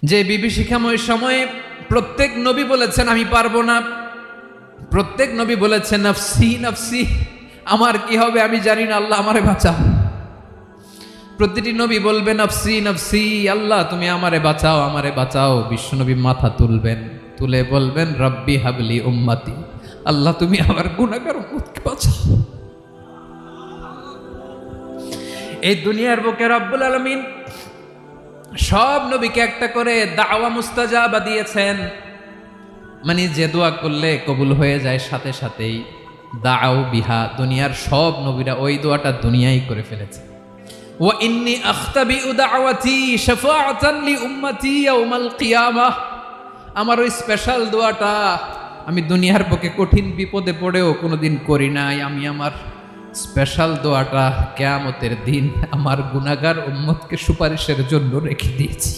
যে বিভীষিকাময় সময়ে প্রত্যেক নবী বলেছেন আমি পারবো না, প্রত্যেক নবী বলেছেন নফসি নফসি, আমার কি হবে আমি জানি না, আল্লাহ আমারে বাঁচাও। প্রতিটি নবী বলবে নফসি নফসি, আল্লাহ তুমি আমারে বাঁচাও আমারে বাঁচাও। বিশ্বনবী মাথা তুলবেন, তুলে বলবেন রব্বি হাবলি উম্মতি, আল্লাহ তুমি আমার গুনাহগার উম্মতকে বাঁচাও। এই দুনিয়ার বুকে রব্বুল আলামিন সব নবীকে একটা করে দাওয়া মুস্তাজাবা দিয়েছেন, মানে যে দোয়া করলে কবুল হয়ে যায় সাথে সাথেই। দাও বিহা, দুনিয়ার সব নবীরা ওই দোয়াটা দুনিয়ায় করে ফেলেছে। ওয়া ইন্নী আখতাবিউ দাওয়াতি শাফাআতান লি উম্মতি ইয়াউমাল কিয়ামাহ, আমার ওই স্পেশাল দোয়াটা আমি দুনিয়ার বুকে কঠিন বিপদে পড়েও কোনোদিন করি নাই। আমি আমার স্পেশাল দোয়াটা কিয়ামতের দিন আমার গুনাহগার উম্মতকে সুপারিশের জন্য রেখে দিয়েছি।